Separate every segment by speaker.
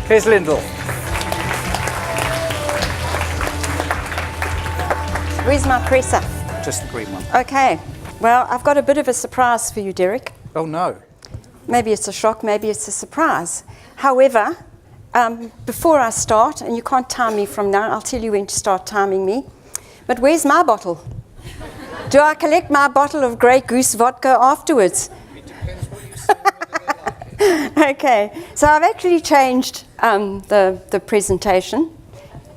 Speaker 1: Here's Lyndall.
Speaker 2: Where's my presser?
Speaker 1: Just the green one.
Speaker 2: Okay. Well, I've got a bit of a surprise for you, Derek.
Speaker 1: Oh no.
Speaker 2: Maybe it's a shock, maybe it's a surprise. However, before I start, and you can't time me from now, I'll tell you when to start timing me. But where's my bottle? Do I collect my bottle of Grey Goose vodka afterwards?
Speaker 1: It depends what you say, whether they like it.
Speaker 2: Okay, so I've actually changed the presentation,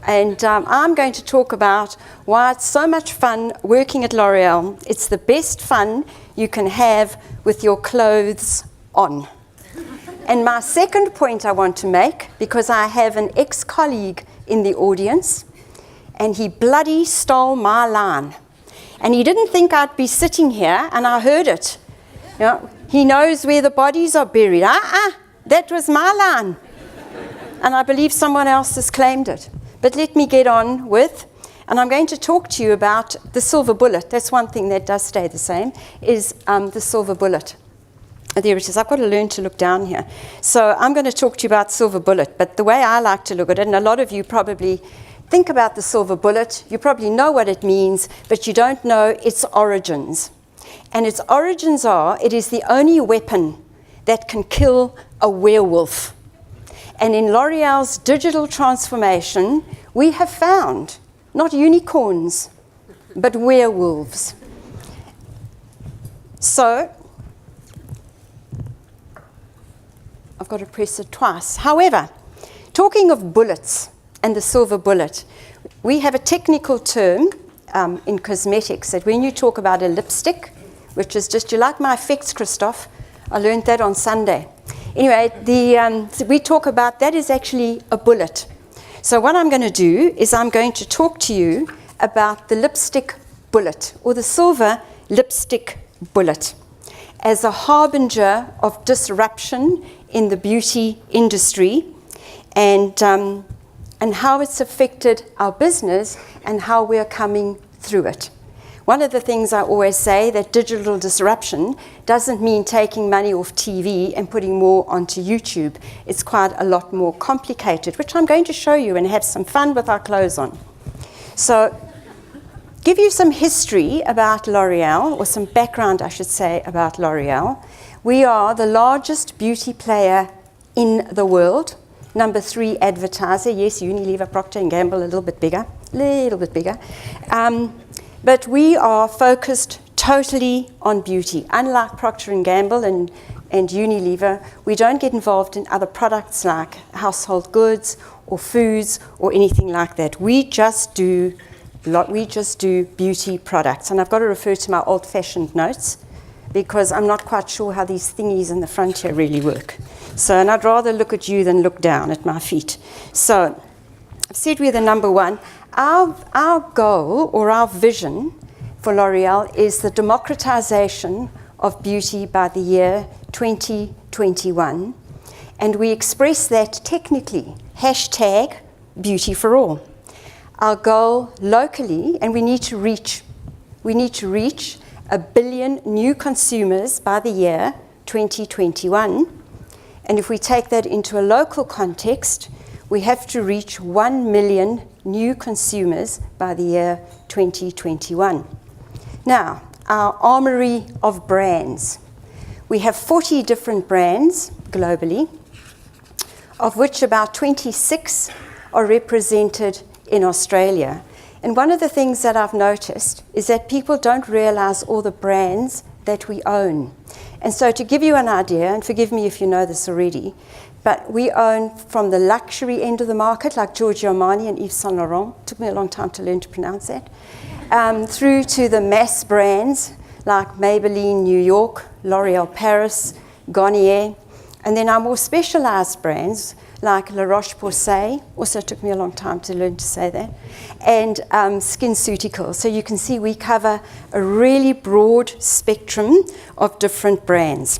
Speaker 2: and I'm going to talk about why it's so much fun working at L'Oreal. It's the best fun you can have with your clothes on. And my second point I want to make, because I have an ex-colleague in the audience, and he bloody stole my line. And he didn't think I'd be sitting here, and I heard it. You know, he knows where the bodies are buried. That was my line. And I believe someone else has claimed it. But let me get on with, and I'm going to talk to you about the silver bullet. That's one thing that does stay the same, is the silver bullet. There it is. I've got to learn to look down here. So I'm going to talk to you about silver bullet. But the way I like to look at it, and a lot of you probably think about the silver bullet, you probably know what it means, but you don't know its origins. And its origins are, it is the only weapon that can kill a werewolf. And in L'Oreal's digital transformation, we have found not unicorns, but werewolves. So, I've got to press it twice. However, talking of bullets and the silver bullet, we have a technical term in cosmetics that when you talk about a lipstick, which is just, you like my effects, Christophe? I learned that on Sunday. Anyway, we talk about that is actually a bullet. So what I'm going to do is I'm going to talk to you about the lipstick bullet, or the silver lipstick bullet, as a harbinger of disruption in the beauty industry, and how it's affected our business and how we're coming through it. One of the things I always say, that digital disruption doesn't mean taking money off TV and putting more onto YouTube. It's quite a lot more complicated, which I'm going to show you and have some fun with our clothes on. So, give you some history about L'Oreal, or some background, I should say, about L'Oreal. We are the largest beauty player in the world. Number 3 advertiser. Yes, Unilever, Procter & Gamble, a little bit bigger. But we are focused totally on beauty. Unlike Procter & Gamble and Unilever, we don't get involved in other products like household goods or foods or anything like that. We just do beauty products. And I've got to refer to my old-fashioned notes, because I'm not quite sure how these thingies in the front here really work. So, and I'd rather look at you than look down at my feet. So, I've said we're the number 1. Our goal, or our vision for L'Oreal, is the democratization of beauty by the year 2021. And we express that technically, #beauty for all. Our goal locally, and we need to reach 1 billion new consumers by the year 2021. And if we take that into a local context, we have to reach 1 million new consumers by the year 2021. Now, our armory of brands. We have 40 different brands globally, of which about 26 are represented in Australia. And one of the things that I've noticed is that people don't realize all the brands that we own. And so to give you an idea, and forgive me if you know this already, but we own from the luxury end of the market, like Giorgio Armani and Yves Saint Laurent, took me a long time to learn to pronounce that, through to the mass brands like Maybelline New York, L'Oreal Paris, Garnier, and then our more specialized brands like La Roche-Posay, also took me a long time to learn to say that, and SkinCeuticals. So you can see we cover a really broad spectrum of different brands.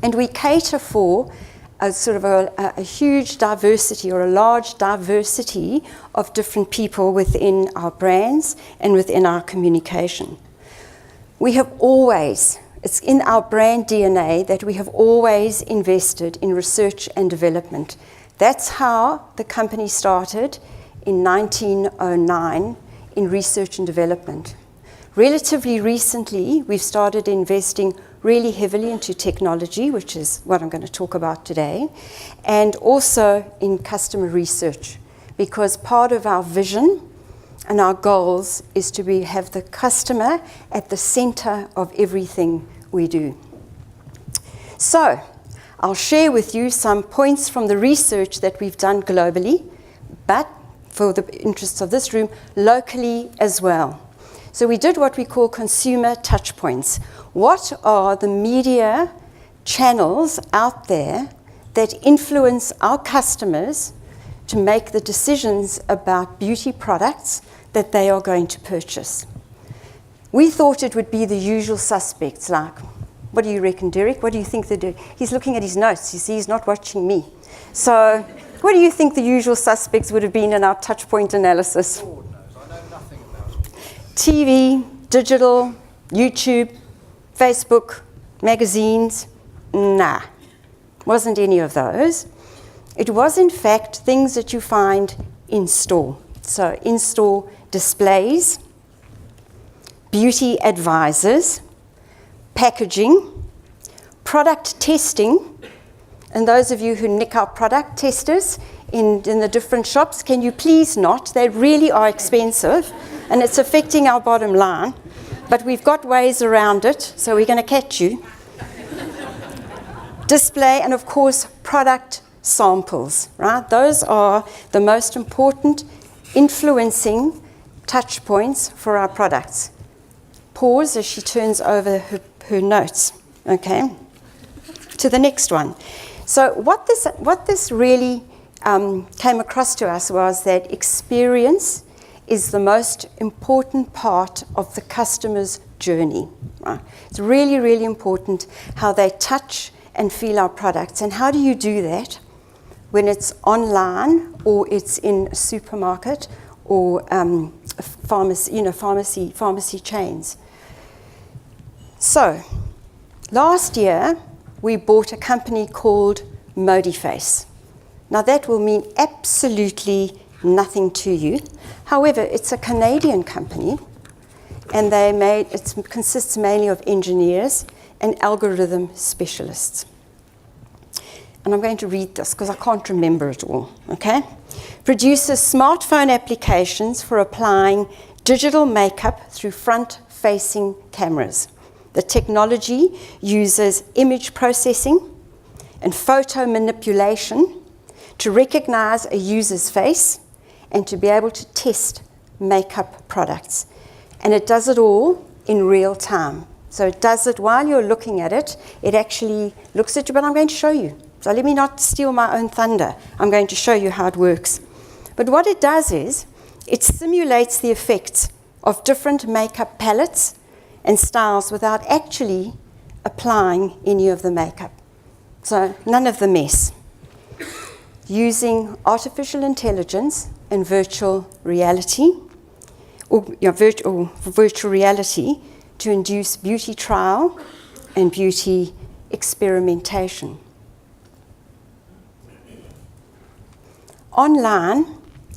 Speaker 2: And we cater for a sort of a huge diversity, or a large diversity of different people within our brands and within our communication. We have always, It's in our brand DNA that we have always invested in research and development. That's how the company started in 1909 in research and development. Relatively recently, we've started investing really heavily into technology, which is what I'm going to talk about today, and also in customer research, because part of our vision and our goals is to have the customer at the center of everything we do. So, I'll share with you some points from the research that we've done globally, but for the interests of this room, locally as well. So we did what we call consumer touch points. What are the media channels out there that influence our customers to make the decisions about beauty products that they are going to purchase? We thought it would be the usual suspects, like, what do you reckon, Derek? What do you think they do? He's looking at his notes, you see, he's not watching me. So, what do you think the usual suspects would have been in our touch point analysis?
Speaker 1: Lord knows, I know nothing about it.
Speaker 2: TV, digital, YouTube, Facebook, magazines, nah, wasn't any of those. It was in fact things that you find in store. So in-store displays, beauty advisors, packaging, product testing, and those of you who nick our product testers in the different shops, can you please not? They really are expensive and it's affecting our bottom line, but we've got ways around it, so we're going to catch you. Display, and of course product samples, right? Those are the most important influencing touch points for our products. Pause as she turns over her notes, okay? To the next one. So what this really came across to us was that experience is the most important part of the customer's journey. Right? It's really, really important how they touch and feel our products. And how do you do that when it's online or it's in a supermarket or a pharmacy chains? So, last year we bought a company called Modiface. Now that will mean absolutely nothing to you. However, it's a Canadian company, and it consists mainly of engineers and algorithm specialists. And I'm going to read this because I can't remember it all, okay? Produces smartphone applications for applying digital makeup through front-facing cameras. The technology uses image processing and photo manipulation to recognize a user's face and to be able to test makeup products. And it does it all in real time. So it does it while you're looking at it. It actually looks at you, but I'm going to show you. So let me not steal my own thunder. I'm going to show you how it works. But what it does is it simulates the effects of different makeup palettes and styles without actually applying any of the makeup. So none of the mess. Using artificial intelligence and virtual reality, virtual reality to induce beauty trial and beauty experimentation. Online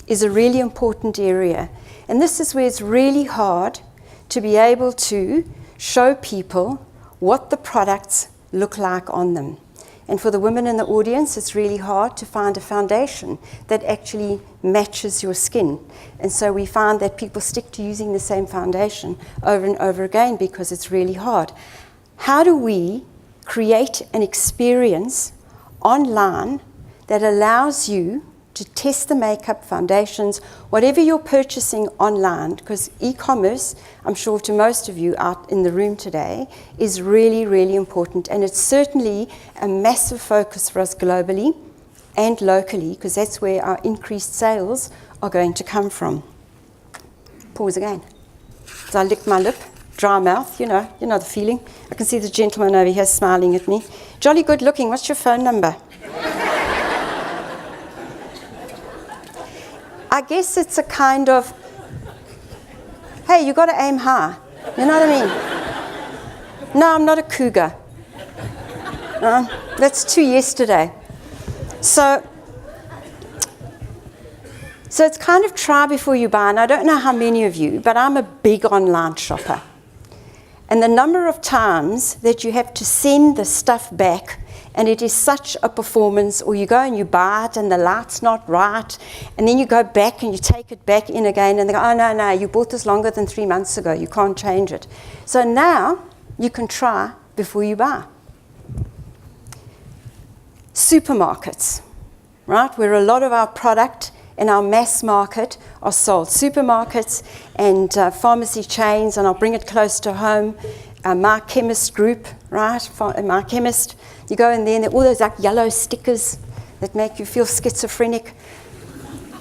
Speaker 2: is a really important area, and this is where it's really hard to be able to show people what the products look like on them. And for the women in the audience, it's really hard to find a foundation that actually matches your skin. And so we find that people stick to using the same foundation over and over again because it's really hard. How do we create an experience online that allows you to test the makeup, foundations, whatever you're purchasing online, because e-commerce, I'm sure to most of you out in the room today, is really, really important. And it's certainly a massive focus for us globally and locally, because that's where our increased sales are going to come from. Pause again. So I lick my lip, dry mouth, you know the feeling. I can see the gentleman over here smiling at me. Jolly good looking, what's your phone number? I guess it's a kind of, hey, you got to aim high. You know what I mean? No, I'm not a cougar. That's too yesterday. So it's kind of try before you buy, and I don't know how many of you, but I'm a big online shopper. And the number of times that you have to send the stuff back, and it is such a performance, or you go and you buy it and the light's not right, and then you go back and you take it back in again, and they go, oh, no, you bought this longer than 3 months ago, you can't change it. So now you can try before you buy. Supermarkets, right, where a lot of our product in our mass market are sold. Supermarkets and pharmacy chains, and I'll bring it close to home. My Chemist group, right? My Chemist. You go in there and there are all those like yellow stickers that make you feel schizophrenic.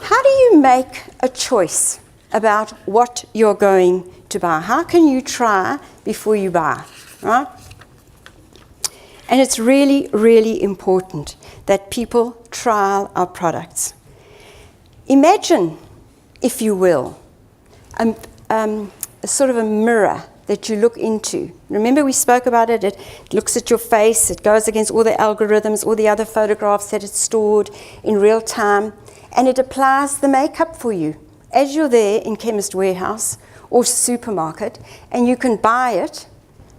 Speaker 2: How do you make a choice about what you're going to buy? How can you try before you buy, right? And it's really, really important that people trial our products. Imagine, if you will, a sort of a mirror that you look into. Remember we spoke about it, it looks at your face, it goes against all the algorithms, all the other photographs that it's stored in real time, and it applies the makeup for you. As you're there in Chemist Warehouse or supermarket, and you can buy it,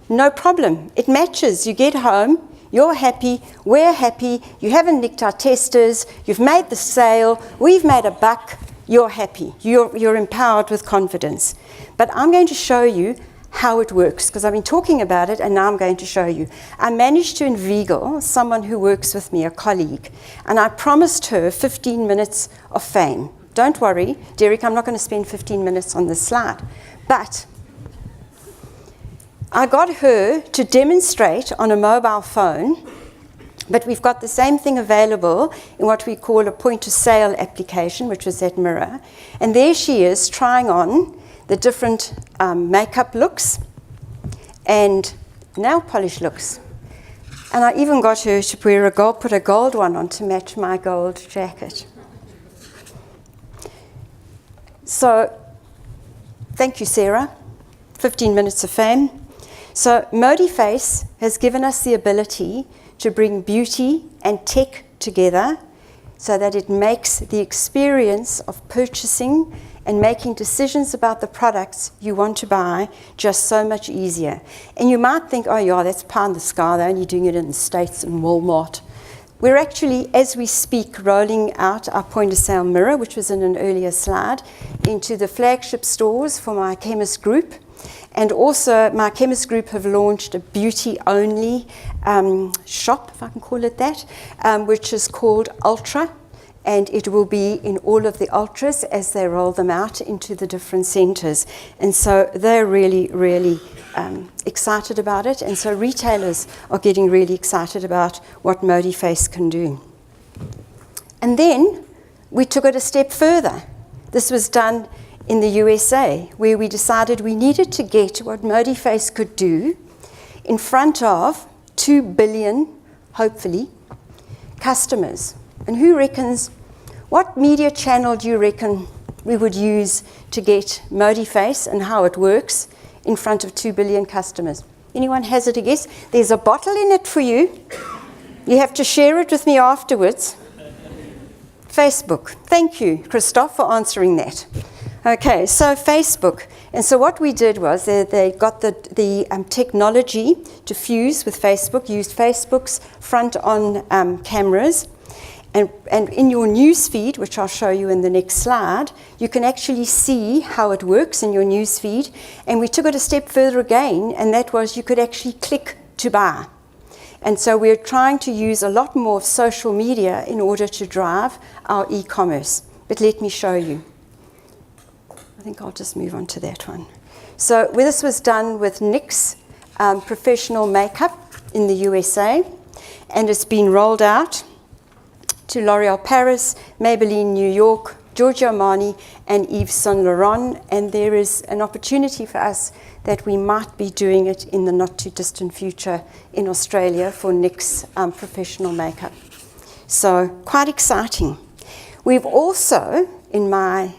Speaker 2: no problem. It matches. You get home, you're happy, we're happy, you haven't nicked our testers, you've made the sale, we've made a buck, you're happy. You're empowered with confidence. But I'm going to show you how it works, because I've been talking about it and now I'm going to show you. I managed to inveigle someone who works with me, a colleague, and I promised her 15 minutes of fame. Don't worry, Derek, I'm not going to spend 15 minutes on this slide. But I got her to demonstrate on a mobile phone, but we've got the same thing available in what we call a point-of-sale application, which was that mirror. And there she is trying on the different makeup looks and nail polish looks. And I even got her to wear put a gold one on to match my gold jacket. So, thank you, Sarah. 15 minutes of fame. So ModiFace has given us the ability to bring beauty and tech together so that it makes the experience of purchasing and making decisions about the products you want to buy just so much easier. And you might think, oh yeah, that's pie in the sky, they're only doing it in the States and Walmart. We're actually, as we speak, rolling out our point-of-sale mirror, which was in an earlier slide, into the flagship stores for my Chemist group. And also, my Chemist group have launched a beauty-only shop, if I can call it that, which is called Ultra. And it will be in all of the Ultras as they roll them out into the different centres. And so they're really, really excited about it. And so retailers are getting really excited about what ModiFace can do. And then we took it a step further. This was done in the USA, where we decided we needed to get what ModiFace could do in front of 2 billion, hopefully, customers. And who reckons, what media channel do you reckon we would use to get ModiFace and how it works in front of 2 billion customers? Anyone hazard a guess? There's a bottle in it for you. You have to share it with me afterwards. Facebook. Thank you, Christoph, for answering that. Okay, so Facebook. And so what we did was they got the technology to fuse with Facebook, used Facebook's front-on cameras. And in your news feed, which I'll show you in the next slide, you can actually see how it works in your news feed. And we took it a step further again, and that was you could actually click to buy. And so we're trying to use a lot more of social media in order to drive our e-commerce. But let me show you. I think I'll just move on to that one. So this was done with NYX Professional Makeup in the USA, and it's been rolled out to L'Oréal Paris, Maybelline New York, Giorgio Armani, and Yves Saint Laurent. And there is an opportunity for us that we might be doing it in the not too distant future in Australia for NYX Professional Makeup. So quite exciting. We've also, in my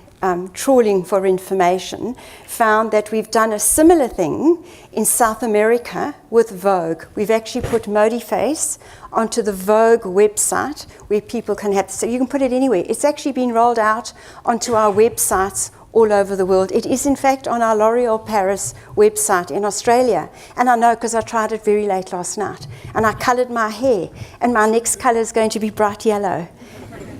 Speaker 2: trawling for information, found that we've done a similar thing in South America with Vogue. We've actually put ModiFace onto the Vogue website where people can have, so you can put it anywhere. It's actually been rolled out onto our websites all over the world. It is in fact on our L'Oréal Paris website in Australia. And I know because I tried it very late last night. And I coloured my hair. And my next colour is going to be bright yellow.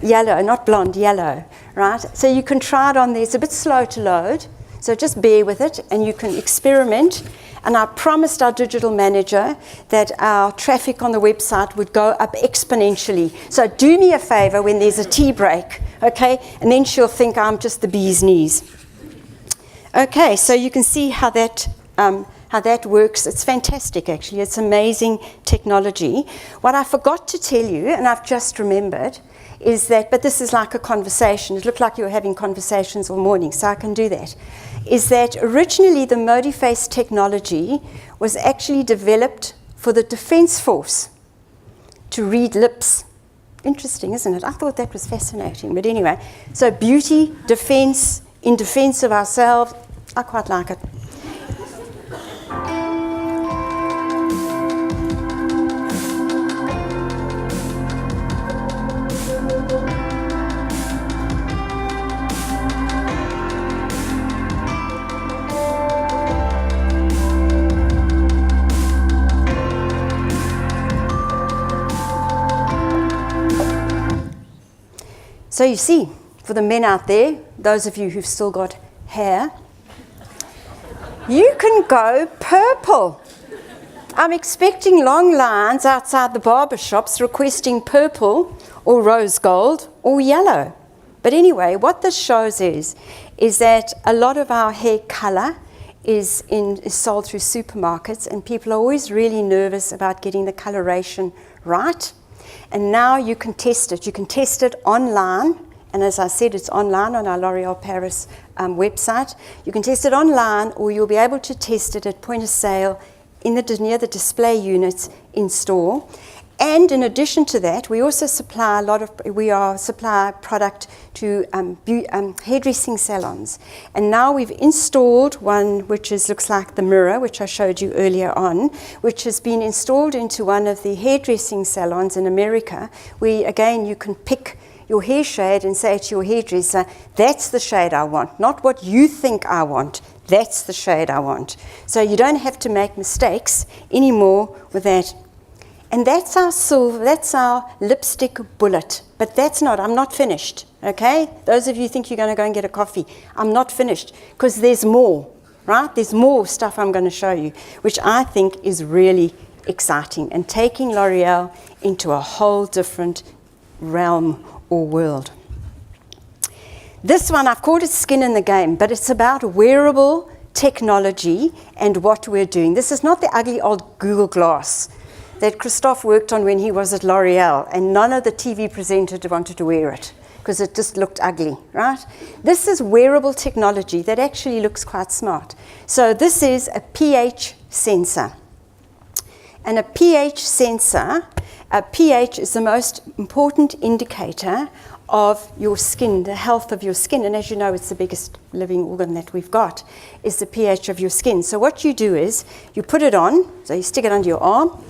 Speaker 2: Yellow, not blonde, yellow, right? So you can try it on there. It's a bit slow to load, so just bear with it, and you can experiment. And I promised our digital manager that our traffic on the website would go up exponentially. So do me a favor when there's a tea break, okay? And then she'll think I'm just the bee's knees. Okay, so you can see how that works. It's fantastic, actually. It's amazing technology. What I forgot to tell you, and I've just remembered, is that, but this is like a conversation. It looked like you were having conversations all morning, so I can do that. Is that originally the ModiFace technology was actually developed for the Defence Force to read lips. Interesting, isn't it? I thought that was fascinating. But anyway, so beauty, defence, in defence of ourselves, I quite like it. So you see, for the men out there, those of you who've still got hair, you can go purple. I'm expecting long lines outside the barber shops requesting purple or rose gold or yellow. But anyway, what this shows is that a lot of our hair colour is sold through supermarkets, and people are always really nervous about getting the coloration right. And now you can test it. You can test it online. And as I said, it's online on our L'Oréal Paris website. You can test it online, or you'll be able to test it at point of sale near the display units in store. And in addition to that, we also supply supply product to hairdressing salons. And now we've installed one which looks like the mirror, which I showed you earlier on, which has been installed into one of the hairdressing salons in America, where again you can pick your hair shade and say to your hairdresser, that's the shade I want, not what you think I want, that's the shade I want. So you don't have to make mistakes anymore with that. And that's our silver, that's our lipstick bullet. But I'm not finished, okay? Those of you think you're going to go and get a coffee, I'm not finished, because there's more, right? There's more stuff I'm going to show you, which I think is really exciting and taking L'Oréal into a whole different realm or world. This one, I've called it Skin in the Game, but it's about wearable technology and what we're doing. This is not the ugly old Google Glass that Christophe worked on when he was at L'Oréal, and none of the TV presenters wanted to wear it because it just looked ugly, right? This is wearable technology that actually looks quite smart. So this is a pH sensor. And a pH sensor, a pH is the most important indicator of your skin, the health of your skin. And as you know, it's the biggest living organ that we've got, is the pH of your skin. So what you do is you put it on, so you stick it under your arm,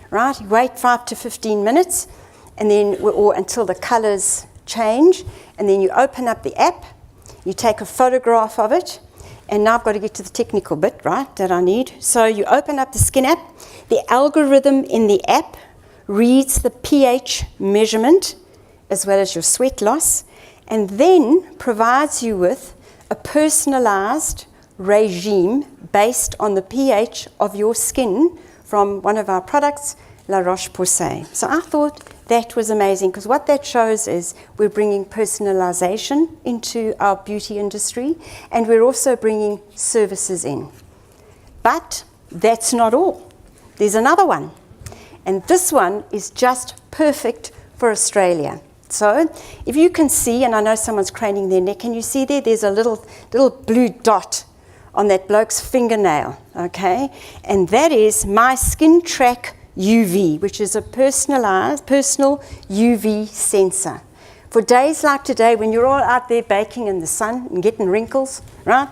Speaker 2: right? You wait 5 to 15 minutes, and then or until the colors change, and then you open up the app, you take a photograph of it, and now I've got to get to the technical bit, right, that I need. So you open up the skin app, the algorithm in the app reads the pH measurement as well as your sweat loss, and then provides you with a personalized regime based on the pH of your skin from one of our products, La Roche-Posay. So I thought that was amazing, because what that shows is we're bringing personalization into our beauty industry, and we're also bringing services in. But that's not all. There's another one, and this one is just perfect for Australia. So if you can see, and I know someone's craning their neck, can you see there's a little blue dot on that bloke's fingernail, okay? And that is My Skin Track UV, which is a personal UV sensor. For days like today, when you're all out there baking in the sun and getting wrinkles, right?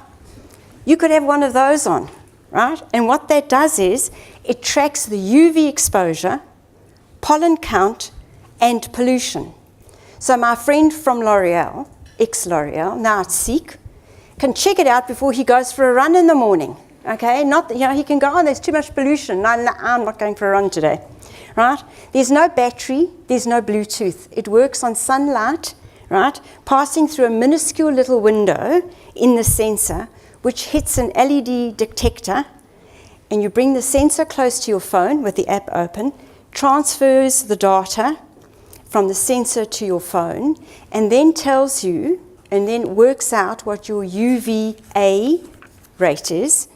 Speaker 2: You could have one of those on, right? And what that does is it tracks the UV exposure, pollen count, and pollution. So my friend from L'Oreal, ex-L'Oreal, now at Seek, can check it out before he goes for a run in the morning. Okay, not, he can go, there's too much pollution. No, I'm not going for a run today, right? There's no battery, there's no Bluetooth. It works on sunlight, right, passing through a minuscule little window in the sensor, which hits an LED detector, and you bring the sensor close to your phone with the app open, transfers the data from the sensor to your phone, and then tells you, and then works out what your UVA rate is,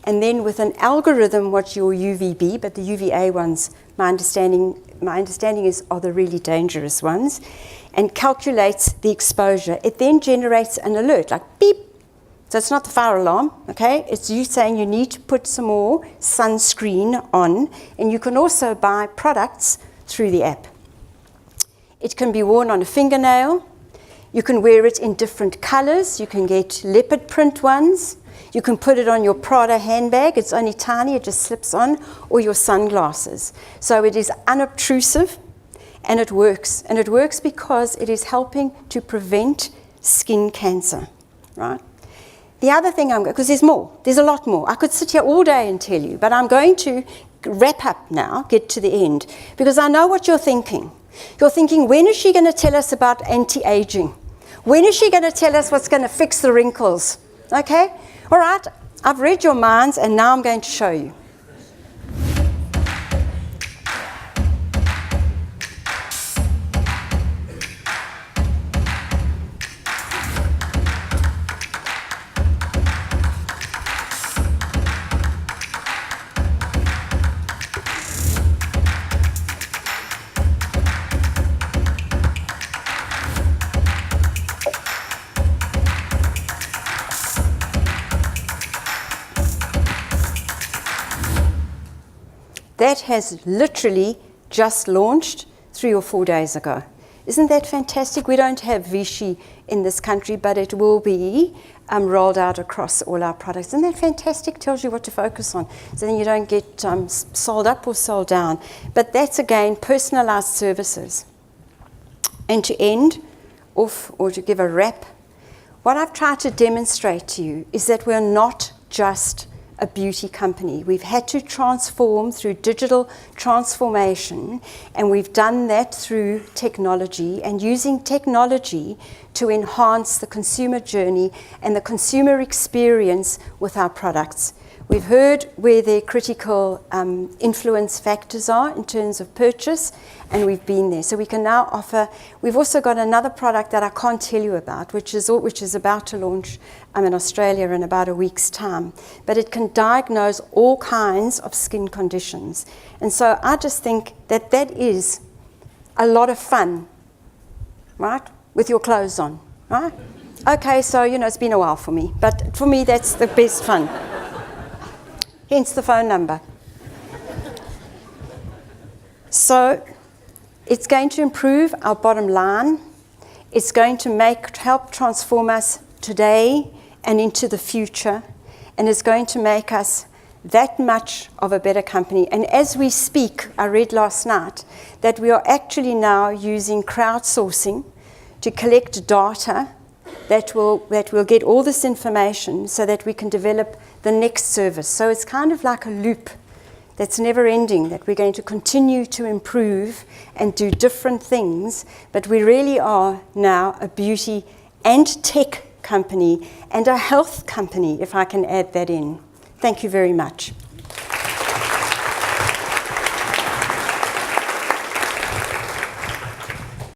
Speaker 2: and then with an algorithm what your UVB, but the UVA ones, my understanding is are the really dangerous ones, and calculates the exposure. It then generates an alert, like beep. So it's not the fire alarm, okay? It's you saying you need to put some more sunscreen on, and you can also buy products through the app. It can be worn on a fingernail. You can wear it in different colors. You can get leopard print ones. You can put it on your Prada handbag. It's only tiny, it just slips on, or your sunglasses. So it is unobtrusive, and it works. And it works because it is helping to prevent skin cancer, right? The other thing because there's a lot more. I could sit here all day and tell you, but I'm going to wrap up now, get to the end, because I know what you're thinking. You're thinking, when is she going to tell us about anti-aging? When is she going to tell us what's going to fix the wrinkles? Okay? All right, I've read your minds, and now I'm going to show you. That has literally just launched 3 or 4 days ago. Isn't that fantastic? We don't have Vichy in this country, but it will be rolled out across all our products. Isn't that fantastic? Tells you what to focus on, so then you don't get sold up or sold down. But that's, again, personalized services. And to end off, or to give a wrap, what I've tried to demonstrate to you is that we're not just a beauty company. We've had to transform through digital transformation, and we've done that through technology, and using technology to enhance the consumer journey and the consumer experience with our products. We've heard where their critical influence factors are in terms of purchase, and we've been there. So we can now offer, we've also got another product that I can't tell you about, which is about to launch in Australia in about a week's time. But it can diagnose all kinds of skin conditions. And so I just think that that is a lot of fun, right, with your clothes on, right? Okay, so, it's been a while for me, but for me, that's the best fun. Hence the phone number. So it's going to improve our bottom line. It's going to help transform us today and into the future. And it's going to make us that much of a better company. And as we speak, I read last night that we are actually now using crowdsourcing to collect data that will get all this information so that we can develop the next service. So it's kind of like a loop that's never ending, that we're going to continue to improve and do different things, but we really are now a beauty and tech company and a health company, if I can add that in. Thank you very much.